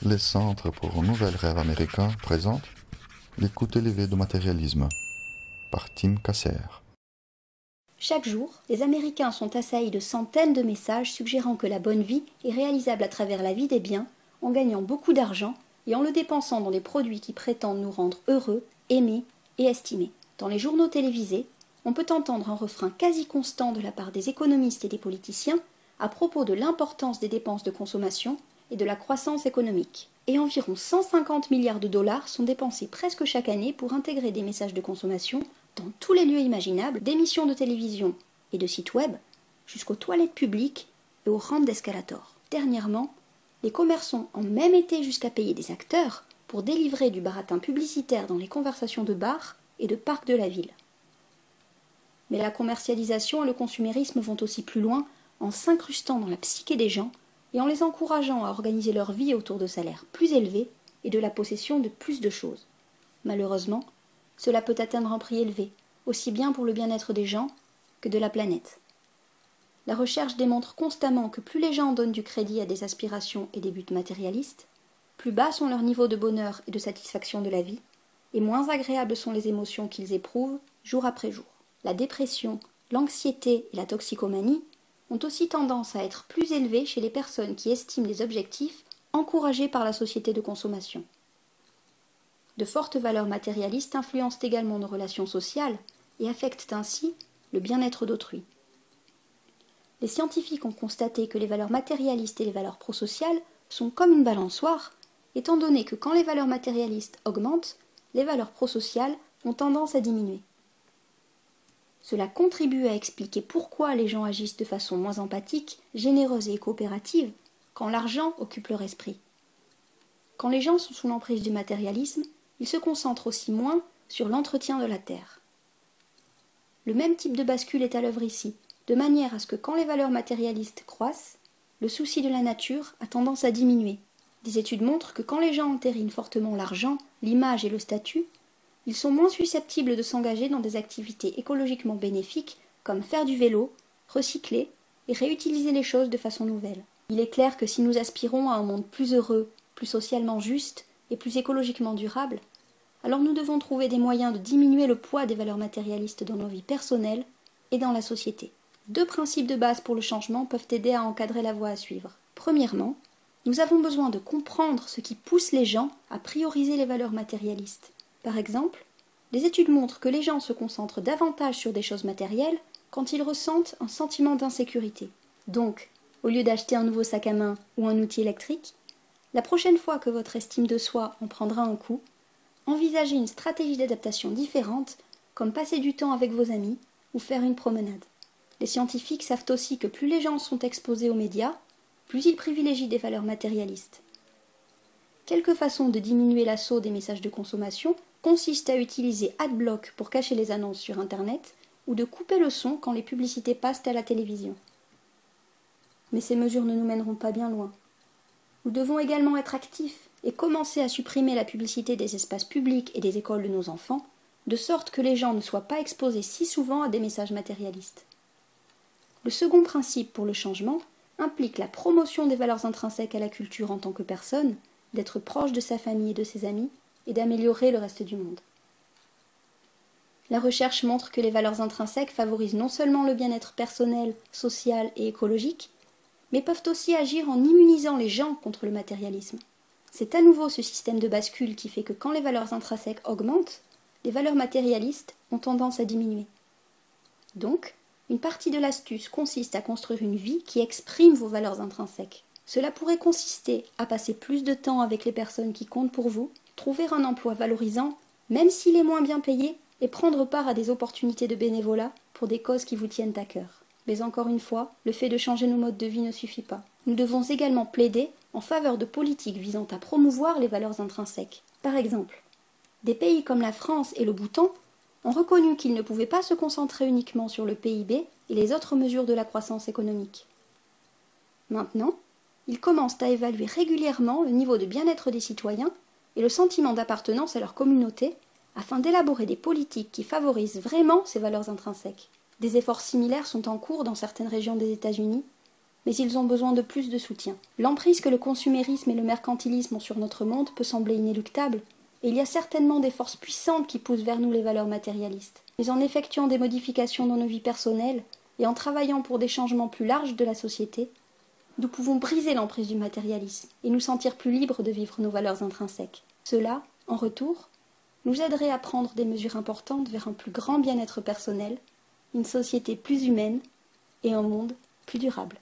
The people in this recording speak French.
Les Centres pour un nouvel rêve américain présentent Les coûts élevés du matérialisme par Tim Kasser. Chaque jour, les Américains sont assaillis de centaines de messages suggérant que la bonne vie est réalisable à travers la vie des biens, en gagnant beaucoup d'argent et en le dépensant dans des produits qui prétendent nous rendre heureux, aimés et estimés. Dans les journaux télévisés, on peut entendre un refrain quasi constant de la part des économistes et des politiciens à propos de l'importance des dépenses de consommation et de la croissance économique. Et environ 150 milliards de dollars sont dépensés presque chaque année pour intégrer des messages de consommation dans tous les lieux imaginables, d'émissions de télévision et de sites web, jusqu'aux toilettes publiques et aux rampes d'escalator. Dernièrement, les commerçants ont même été jusqu'à payer des acteurs pour délivrer du baratin publicitaire dans les conversations de bars et de parcs de la ville. Mais la commercialisation et le consumérisme vont aussi plus loin en s'incrustant dans la psyché des gens et en les encourageant à organiser leur vie autour de salaires plus élevés et de la possession de plus de choses. Malheureusement, cela peut atteindre un prix élevé, aussi bien pour le bien-être des gens que de la planète. La recherche démontre constamment que plus les gens donnent du crédit à des aspirations et des buts matérialistes, plus bas sont leurs niveaux de bonheur et de satisfaction de la vie, et moins agréables sont les émotions qu'ils éprouvent jour après jour. La dépression, l'anxiété et la toxicomanie ont aussi tendance à être plus élevées chez les personnes qui estiment les objectifs encouragés par la société de consommation. De fortes valeurs matérialistes influencent également nos relations sociales et affectent ainsi le bien-être d'autrui. Les scientifiques ont constaté que les valeurs matérialistes et les valeurs prosociales sont comme une balançoire, étant donné que quand les valeurs matérialistes augmentent, les valeurs prosociales ont tendance à diminuer. Cela contribue à expliquer pourquoi les gens agissent de façon moins empathique, généreuse et coopérative quand l'argent occupe leur esprit. Quand les gens sont sous l'emprise du matérialisme, ils se concentrent aussi moins sur l'entretien de la terre. Le même type de bascule est à l'œuvre ici, de manière à ce que quand les valeurs matérialistes croissent, le souci de la nature a tendance à diminuer. Des études montrent que quand les gens entérinent fortement l'argent, l'image et le statut, ils sont moins susceptibles de s'engager dans des activités écologiquement bénéfiques comme faire du vélo, recycler et réutiliser les choses de façon nouvelle. Il est clair que si nous aspirons à un monde plus heureux, plus socialement juste et plus écologiquement durable, alors nous devons trouver des moyens de diminuer le poids des valeurs matérialistes dans nos vies personnelles et dans la société. 2 principes de base pour le changement peuvent aider à encadrer la voie à suivre. Premièrement, nous avons besoin de comprendre ce qui pousse les gens à prioriser les valeurs matérialistes. Par exemple, les études montrent que les gens se concentrent davantage sur des choses matérielles quand ils ressentent un sentiment d'insécurité. Donc, au lieu d'acheter un nouveau sac à main ou un outil électrique, la prochaine fois que votre estime de soi en prendra un coup, envisagez une stratégie d'adaptation différente, comme passer du temps avec vos amis ou faire une promenade. Les scientifiques savent aussi que plus les gens sont exposés aux médias, plus ils privilégient des valeurs matérialistes. Quelques façons de diminuer l'assaut des messages de consommation consistent à utiliser Adblock pour cacher les annonces sur Internet ou de couper le son quand les publicités passent à la télévision. Mais ces mesures ne nous mèneront pas bien loin. Nous devons également être actifs et commencer à supprimer la publicité des espaces publics et des écoles de nos enfants, de sorte que les gens ne soient pas exposés si souvent à des messages matérialistes. Le second principe pour le changement implique la promotion des valeurs intrinsèques à la culture en tant que personne, d'être proche de sa famille et de ses amis, et d'améliorer le reste du monde. La recherche montre que les valeurs intrinsèques favorisent non seulement le bien-être personnel, social et écologique, mais peuvent aussi agir en immunisant les gens contre le matérialisme. C'est à nouveau ce système de bascule qui fait que quand les valeurs intrinsèques augmentent, les valeurs matérialistes ont tendance à diminuer. Donc, une partie de l'astuce consiste à construire une vie qui exprime vos valeurs intrinsèques. Cela pourrait consister à passer plus de temps avec les personnes qui comptent pour vous, trouver un emploi valorisant, même s'il est moins bien payé, et prendre part à des opportunités de bénévolat pour des causes qui vous tiennent à cœur. Mais encore une fois, le fait de changer nos modes de vie ne suffit pas. Nous devons également plaider en faveur de politiques visant à promouvoir les valeurs intrinsèques. Par exemple, des pays comme la France et le Bhoutan ont reconnu qu'ils ne pouvaient pas se concentrer uniquement sur le PIB et les autres mesures de la croissance économique. Maintenant, ils commencent à évaluer régulièrement le niveau de bien-être des citoyens et le sentiment d'appartenance à leur communauté afin d'élaborer des politiques qui favorisent vraiment ces valeurs intrinsèques. Des efforts similaires sont en cours dans certaines régions des États-Unis, mais ils ont besoin de plus de soutien. L'emprise que le consumérisme et le mercantilisme ont sur notre monde peut sembler inéluctable, et il y a certainement des forces puissantes qui poussent vers nous les valeurs matérialistes. Mais en effectuant des modifications dans nos vies personnelles, et en travaillant pour des changements plus larges de la société, nous pouvons briser l'emprise du matérialisme et nous sentir plus libres de vivre nos valeurs intrinsèques. Cela, en retour, nous aiderait à prendre des mesures importantes vers un plus grand bien-être personnel, une société plus humaine et un monde plus durable.